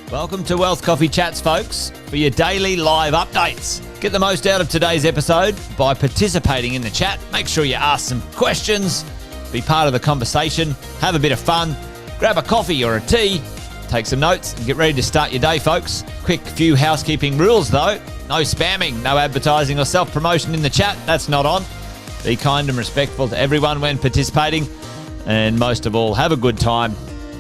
Welcome to Wealth Coffee Chats, folks, for your daily live updates. Get the most out of today's episode by participating in the chat. Make sure you ask some questions, be part of the conversation, have a bit of fun, grab a coffee or a tea, take some notes, and get ready to start your day, folks. Quick few housekeeping rules, though. No spamming, no advertising or self-promotion in the chat. That's not on. Be kind and respectful to everyone when participating. And most of all, have a good time.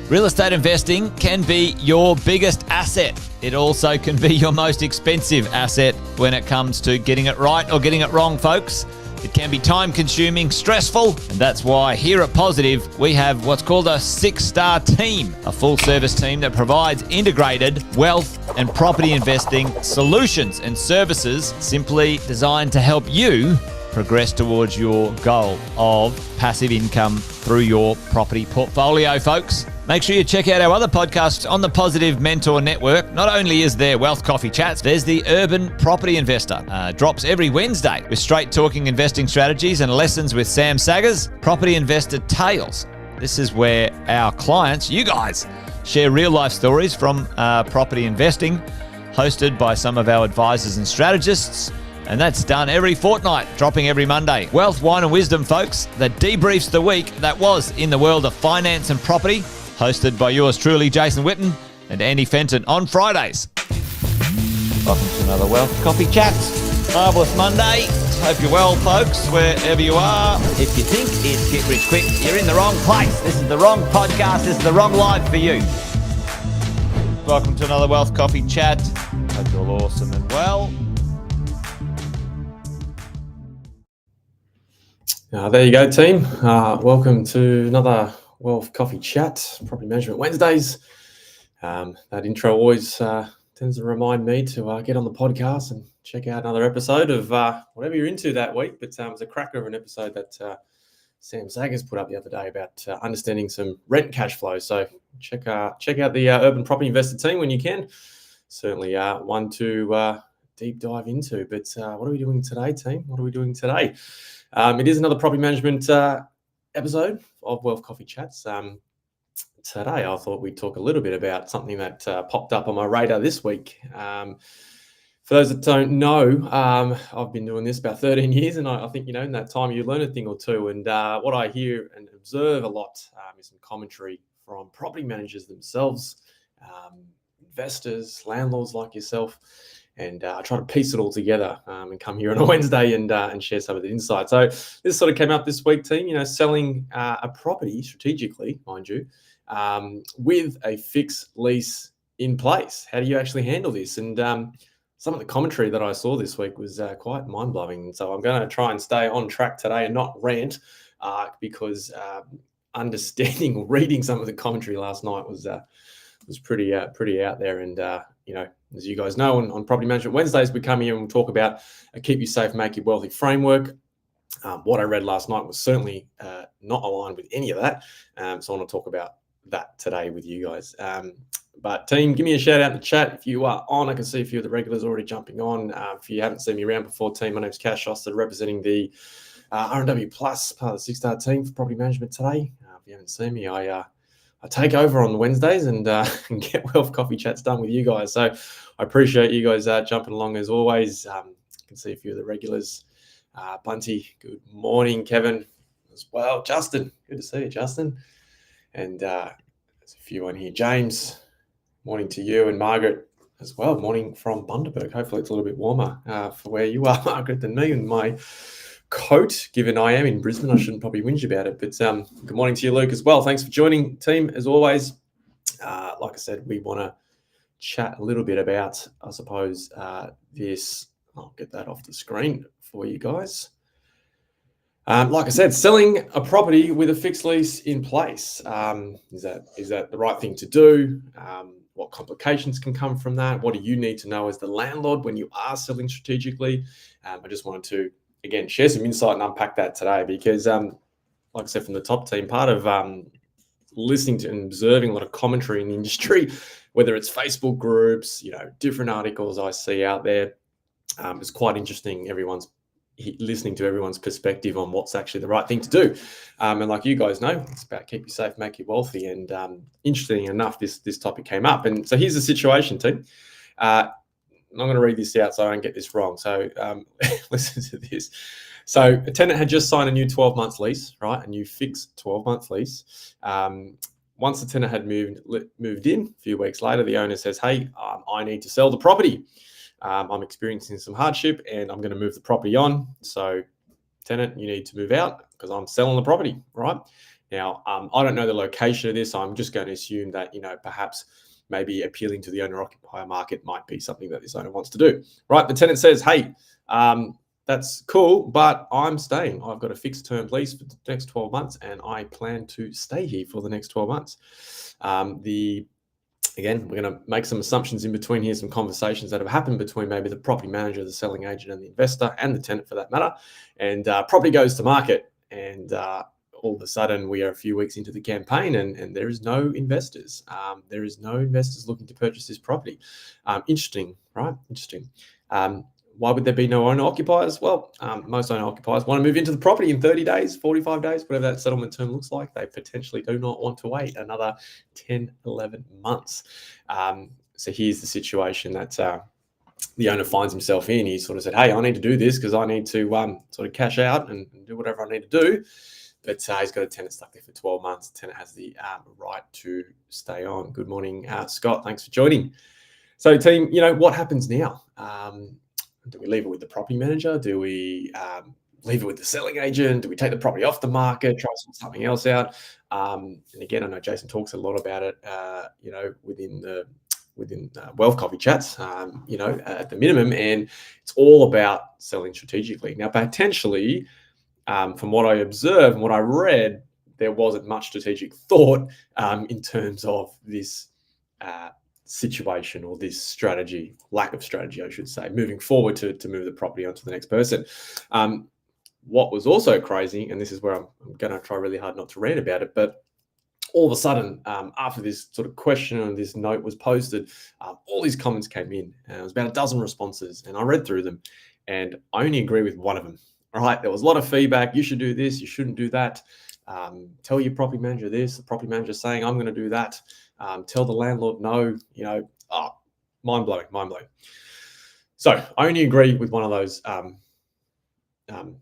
Real estate investing can be your biggest asset. It also can be your most expensive asset when it comes to getting it right or getting it wrong, folks. It can be time-consuming, stressful, and that's why here at Positive, we have what's called a 6-star team, a full-service team that provides integrated wealth and property investing solutions and services simply designed to help you progress towards your goal of passive income through your property portfolio, folks. Make sure you check out our other podcasts on the Positive Mentor Network. Not only is there Wealth Coffee Chats, there's the Urban Property Investor. Drops every Wednesday with straight talking investing strategies and lessons with Sam Saggers. Property Investor Tales. This is where our clients, you guys, share real life stories from property investing, hosted by some of our advisors and strategists. And that's done every fortnight, dropping every Monday. Wealth, Wine and Wisdom, folks, that debriefs the week that was in the world of finance and property, hosted by yours truly, Jason Witten and Andy Fenton on Fridays. Welcome to another Wealth Coffee Chat. Marvellous Monday. Hope you're well, folks, wherever you are. If you think it's Get Rich Quick, you're in the wrong place. This is the wrong podcast. This is the wrong live for you. Welcome to another Wealth Coffee Chat. Hope you're all awesome and well. There you go, team. Welcome to another Wealth Coffee Chat, Property Management Wednesdays. That intro always tends to remind me to get on the podcast and check out another episode of whatever you're into that week. But it was a cracker of an episode that Sam Saggers put up the other day about understanding some rent cash flow. So check out the Urban Property Investor team when you can. Certainly one to deep dive into. But what are we doing today, team? What are we doing today? It is another property management episode of Wealth Coffee Chats. Today, I thought we'd talk a little bit about something that popped up on my radar this week. For those that don't know, I've been doing this about 13 years, and I think, in that time you learn a thing or two. And what I hear and observe a lot is some commentary from property managers themselves, investors, landlords like yourself. And I try to piece it all together and come here on a Wednesday and share some of the insights. So this sort of came up this week, team, selling a property strategically, mind you, with a fixed lease in place. How do you actually handle this? And some of the commentary that I saw this week was quite mind-blowing. So I'm going to try and stay on track today and not rant because understanding or reading some of the commentary last night was pretty out there. And, as you guys know, on Property Management Wednesdays, we come here and we'll talk about a keep you safe, make you wealthy framework. What I read last night was certainly not aligned with any of that. So I want to talk about that today with you guys. But team, give me a shout out in the chat if you are on. I can see a few of the regulars already jumping on. If you haven't seen me around before, team, my name's Cash Oster, representing the R&W Plus, part of the 6-star team for property management today. If you haven't seen me, I take over on Wednesdays and get Wealth Coffee Chats done with you guys. So I appreciate you guys jumping along as always. You can see a few of the regulars. Bunty, good morning. Kevin as well. Justin, good to see you, Justin. And there's a few on here. James, morning to you. And Margaret as well. Morning from Bundaberg. Hopefully it's a little bit warmer for where you are, Margaret, than me and my coat, given I am in Brisbane. I shouldn't probably whinge about it, but good morning to you, Luke, as well. Thanks for joining, team, as always. Like I said, we want to chat a little bit about, I suppose, this. I'll get that off the screen for you guys. Like I said, selling a property with a fixed lease in place. Is that the right thing to do? What complications can come from that? What do you need to know as the landlord when you are selling strategically? I just wanted to, again, share some insight and unpack that today because, like I said, from the top team, part of listening to and observing a lot of commentary in the industry, whether it's Facebook groups, different articles I see out there, it's quite interesting. Everyone's listening to everyone's perspective on what's actually the right thing to do. And like you guys know, it's about keep you safe, make you wealthy. And interesting enough, this topic came up. And so here's the situation, team. I'm going to read this out so I don't get this wrong. So listen to this. So a tenant had just signed a new 12-month lease, right? A new fixed 12-month lease. Once the tenant had moved in, a few weeks later, the owner says, hey, I need to sell the property. I'm experiencing some hardship and I'm going to move the property on. So tenant, you need to move out because I'm selling the property, right? Now, I don't know the location of this. I'm just going to assume that, perhaps maybe appealing to the owner-occupier market might be something that this owner wants to do, right? The tenant says, hey, that's cool, but I'm staying. I've got a fixed term lease for the next 12 months and I plan to stay here for the next 12 months. Again, we're going to make some assumptions in between here, some conversations that have happened between maybe the property manager, the selling agent, and the investor, and the tenant for that matter. And property goes to market, and all of a sudden we are a few weeks into the campaign, and there is no investors. There is no investors looking to purchase this property. Interesting, right? Interesting. Why would there be no owner-occupiers? Well, most owner-occupiers want to move into the property in 30 days, 45 days, whatever that settlement term looks like. They potentially do not want to wait another 10, 11 months. So here's the situation that the owner finds himself in. He sort of said, hey, I need to do this because I need to sort of cash out and do whatever I need to do. But he's got a tenant stuck there for 12 months. The tenant has the right to stay on. Good morning, Scott. Thanks for joining. So team, what happens now? Do we leave it with the property manager? Do we leave it with the selling agent? Do we take the property off the market, try something else out? And again, I know Jason talks a lot about it, within wealth coffee chats, at the minimum, and it's all about selling strategically. Now, potentially, from what I observed and what I read, there wasn't much strategic thought in terms of this situation or this strategy, lack of strategy, I should say, moving forward to move the property onto the next person. What was also crazy, and this is where I'm going to try really hard not to rant about it, but all of a sudden, after this sort of question and this note was posted, all these comments came in, and it was about a dozen responses, and I read through them, and I only agree with one of them. All right, there was a lot of feedback. You should do this. You shouldn't do that. Tell your property manager this. The property manager saying, I'm going to do that. Tell the landlord no. Mind blowing. So I only agree with one of those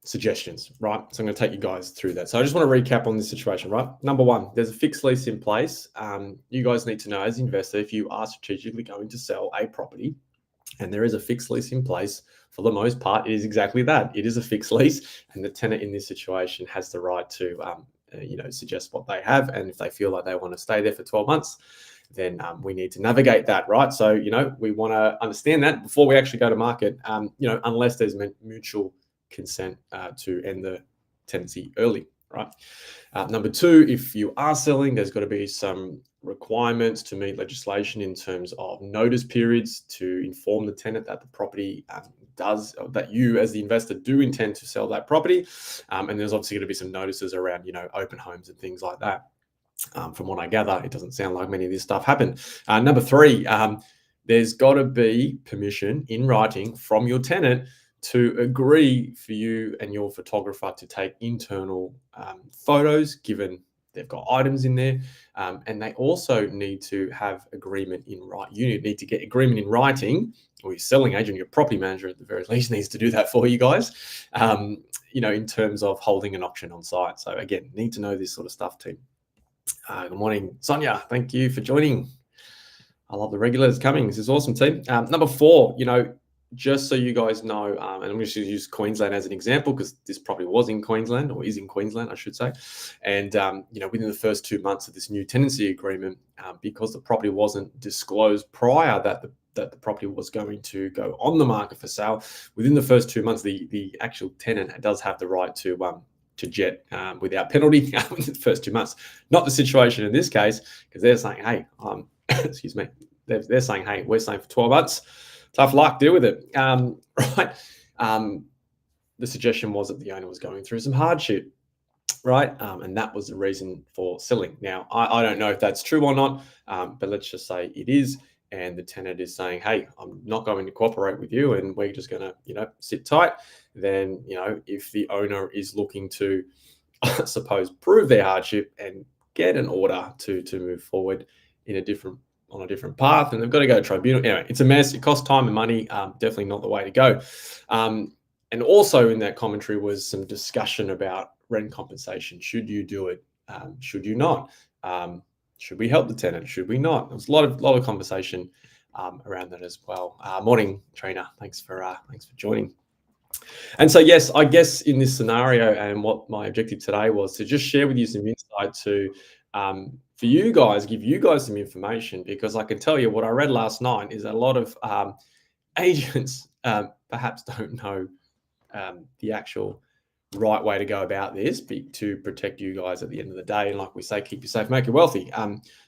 suggestions, right? So I'm going to take you guys through that. So I just want to recap on this situation, right? Number one, there's a fixed lease in place. You guys need to know as an investor, if you are strategically going to sell a property and there is a fixed lease in place, for the most part, it is exactly that. It is a fixed lease, and the tenant in this situation has the right to, suggest what they have. And if they feel like they want to stay there for 12 months, then we need to navigate that, right? So, we want to understand that before we actually go to market, unless there's mutual consent to end the tenancy early, right? Number two, if you are selling, there's got to be some requirements to meet legislation in terms of notice periods to inform the tenant that the property that you as the investor do intend to sell that property. And there's obviously going to be some notices around, open homes and things like that. From what I gather, it doesn't sound like many of this stuff happened. Number three, there's got to be permission in writing from your tenant to agree for you and your photographer to take internal photos, given they've got items in there. And they also need to have agreement in writing. You need to get agreement in writing, or your selling agent, your property manager at the very least needs to do that for you guys, in terms of holding an auction on site. So again, need to know this sort of stuff too. Good morning, Sonia. Thank you for joining. I love the regulars coming. This is awesome, team. Number four, just so you guys know, and I'm going to use Queensland as an example because this property was in Queensland, or is in Queensland, I should say. And, within the first 2 months of this new tenancy agreement, because the property wasn't disclosed prior that the property was going to go on the market for sale, within the first 2 months, the actual tenant does have the right to jet without penalty within the first 2 months. Not the situation in this case, because they're saying, hey, excuse me, they're saying, hey, we're saying for 12 months, tough luck, deal with it. Right. The suggestion was that the owner was going through some hardship, right? And that was the reason for selling. Now, I don't know if that's true or not, but let's just say it is. and the tenant is saying, hey, I'm not going to cooperate with you and we're just going to, sit tight, then, if the owner is looking to, I suppose, prove their hardship and get an order to move forward on a different path, and they've got to go to tribunal. Anyway, it's a mess. It costs time and money. Definitely not the way to go. And also in that commentary was some discussion about rent compensation. Should you do it? Should you not? Should we help the tenant? Should we not? There was a lot of conversation around that as well. Morning, Trina. Thanks for joining. And so, yes, I guess in this scenario, and what my objective today was to just share with you some insight to, for you guys, give you guys some information, because I can tell you what I read last night is a lot of agents perhaps don't know the actual right way to go about this to protect you guys at the end of the day. And like we say, keep you safe, make you wealthy.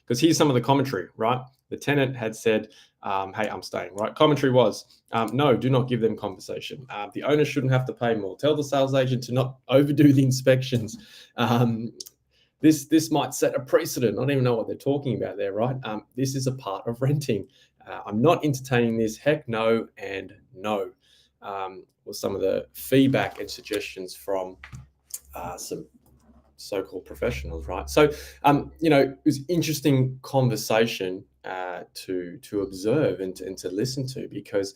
Because here's some of the commentary, right? The tenant had said, hey, I'm staying, right? Commentary was, no, do not give them compensation. The owner shouldn't have to pay more. Tell the sales agent to not overdo the inspections. This might set a precedent. I don't even know what they're talking about there, right? This is a part of renting. I'm not entertaining this. Heck no and no. Was some of the feedback and suggestions from some so-called professionals, right? So, it was interesting conversation to observe and to listen to, because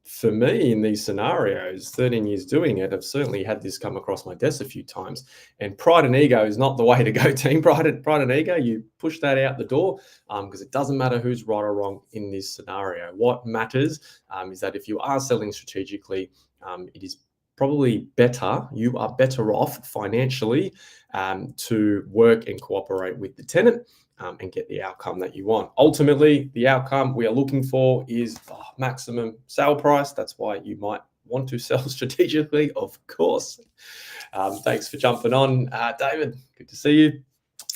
for me in these scenarios, 13 years doing it, I've certainly had this come across my desk a few times. And pride and ego is not the way to go, team. Pride and ego, you push that out the door, because it doesn't matter who's right or wrong in this scenario. What matters is that if you are selling strategically, it is probably better, you are better off financially to work and cooperate with the tenant and get the outcome that you want. Ultimately, the outcome we are looking for is maximum sale price. That's why you might want to sell strategically, of course. Thanks for jumping on, David. Good to see you.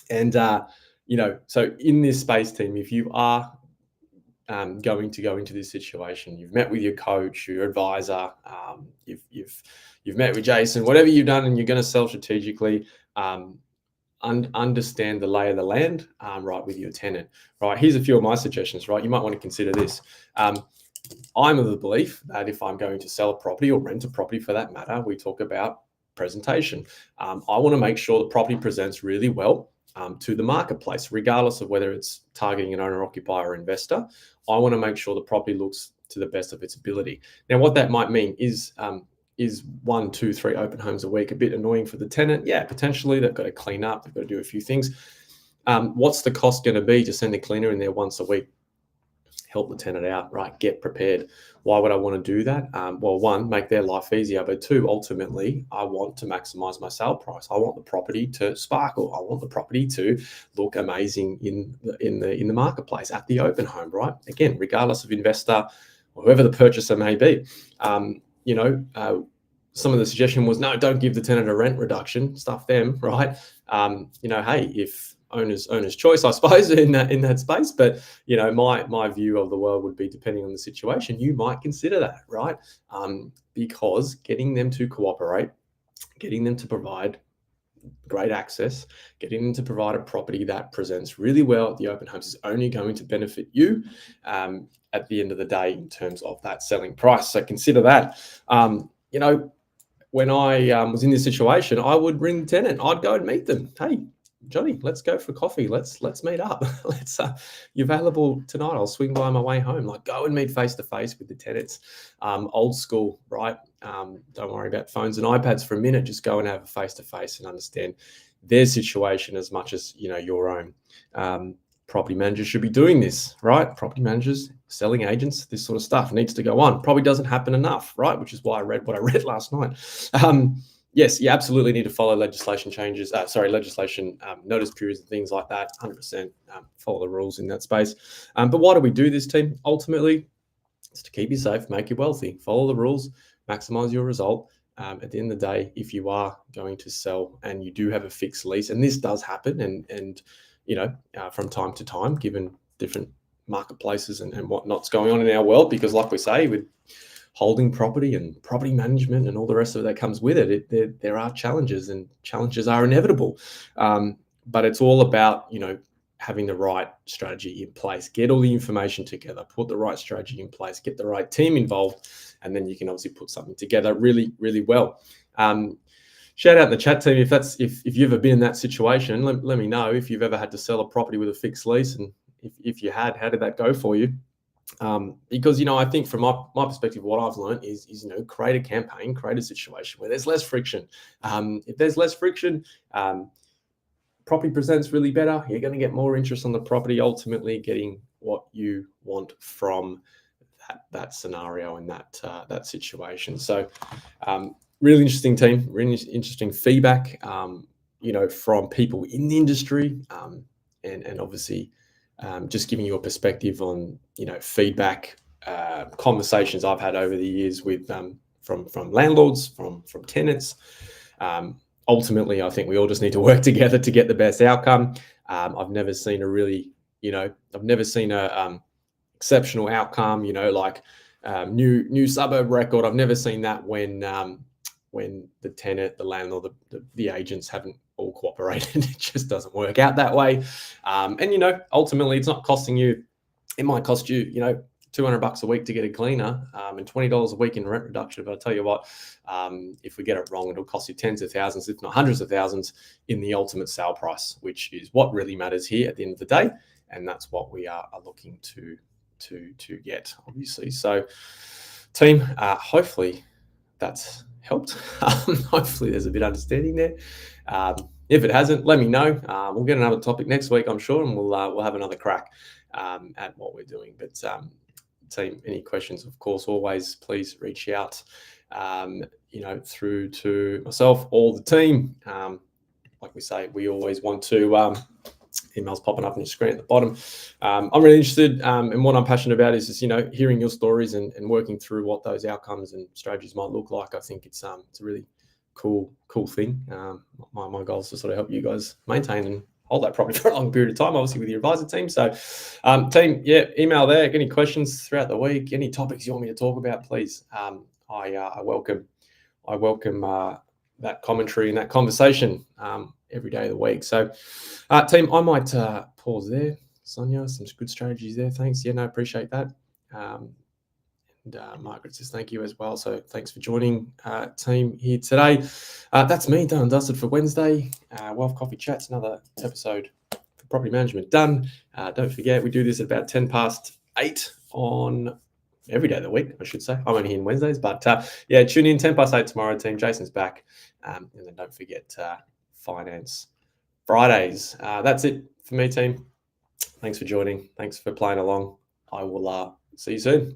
And, so in this space, team, if you are going to go into this situation, you've met with your coach, your advisor, you've met with Jason, whatever you've done, and you're going to sell strategically, understand the lay of the land, right, with your tenant, right? Here's a few of my suggestions, right? You might want to consider this. I'm of the belief that if I'm going to sell a property or rent a property for that matter, we talk about presentation. I want to make sure the property presents really well to the marketplace, regardless of whether it's targeting an owner, occupier, or investor. I want to make sure the property looks to the best of its ability. Now, what that might mean is 1, 2, 3 open homes a week a bit annoying for the tenant? Yeah, potentially. They've got to clean up. They've got to do a few things. What's the cost going to be to send a cleaner in there once a week? Help the tenant out, right? Get prepared. Why would I want to do that? Well, 1, make their life easier, but 2, ultimately, I want to maximize my sale price. I want the property to sparkle. I want the property to look amazing in the marketplace at the open home, right? Again, regardless of investor or whoever the purchaser may be. Some of the suggestion was, no, don't give the tenant a rent reduction. Stuff them, right? Hey, if owner's choice, I suppose, in that space. But my view of the world would be, depending on the situation, you might consider that, right? Because getting them to cooperate, getting them to provide great access, getting them to provide a property that presents really well at the open homes is only going to benefit you at the end of the day in terms of that selling price. So consider that. When I was in this situation, I would ring the tenant. I'd go and meet them. Hey, Johnny, let's go for coffee. Let's meet up. You're available tonight? I'll swing by my way home. Like, go and meet face to face with the tenants. Old school, right? Don't worry about phones and iPads for a minute. Just go and have a face to face and understand their situation as much as your own. Property managers should be doing this, right? Property managers, selling agents, this sort of stuff needs to go on. Probably doesn't happen enough, right? Which is why I read what I read last night. Yes, you absolutely need to follow legislation changes. Legislation, notice periods and things like that. 100% follow the rules in that space. But why do we do this, team? Ultimately, it's to keep you safe, make you wealthy. Follow the rules, maximize your result. At the end of the day, if you are going to sell and you do have a fixed lease, and this does happen, and from time to time, given different marketplaces and whatnot's going on in our world, because like we say, with holding property and property management and all the rest of it that comes with it, there are challenges, and challenges are inevitable. But it's all about, having the right strategy in place, get all the information together, put the right strategy in place, get the right team involved, and then you can obviously put something together really, really well. Shout out in the chat team if you've ever been in that situation. Let me know if you've ever had to sell a property with a fixed lease, and if you had, how did that go for you? Because I think from my perspective, what I've learned is create a campaign, create a situation where there's less friction. If there's less friction, property presents really better. You're going to get more interest on the property, ultimately getting what you want from that scenario and that situation. So really interesting team, really interesting feedback, from people in the industry, and obviously just giving you a perspective on, feedback, conversations I've had over the years with from landlords, from tenants. Ultimately, I think we all just need to work together to get the best outcome. I've never seen a exceptional outcome, like new suburb record. I've never seen that when the tenant, the landlord, the agents haven't all cooperated. It just doesn't work out that way. And ultimately, it's not costing you. It might cost you, $200 a week to get a cleaner, and $20 a week in rent reduction. But I tell you what, if we get it wrong, it'll cost you tens of thousands, if not hundreds of thousands, in the ultimate sale price, which is what really matters here at the end of the day, and that's what we are looking to get, obviously. So, team, hopefully that's helped. Hopefully there's a bit of understanding there. If it hasn't, let me know. We'll get another topic next week, I'm sure, and we'll have another crack at what we're doing. But team, any questions, of course, always please reach out, through to myself or the team. Like we say, we always want to, emails popping up on your screen at the bottom. I'm really interested, and what I'm passionate about is just, hearing your stories and working through what those outcomes and strategies might look like. I think it's a really cool thing. My goal is to sort of help you guys maintain and hold that property for a long period of time, obviously with your advisor team. So team, email there. Any questions throughout the week, any topics you want me to talk about, please. I welcome that commentary and that conversation every day of the week. So team, I might pause there. Sonia, some good strategies there. Thanks. Yeah, no, appreciate that. And Margaret says thank you as well. So thanks for joining team here today. That's me done and dusted for Wednesday. Wealth Coffee Chats, another episode for property management done. Don't forget, we do this at about 8:10 on every day of the week, I should say. I'm only here on Wednesdays, but tune in 8:10 tomorrow, team. Jason's back. And then don't forget Finance Fridays. That's it for me, team. Thanks for joining. Thanks for playing along. I will see you soon.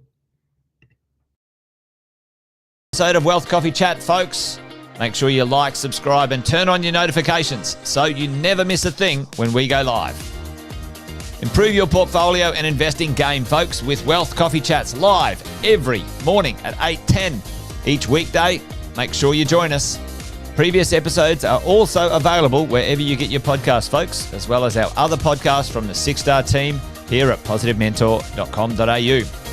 Episode of Wealth Coffee Chat, folks. Make sure you like, subscribe, and turn on your notifications so you never miss a thing when we go live. Improve your portfolio and investing game, folks, with Wealth Coffee Chats live every morning at 8:10 each weekday. Make sure you join us. Previous episodes are also available wherever you get your podcasts, folks, as well as our other podcasts from the 6-Star team here at positivementor.com.au.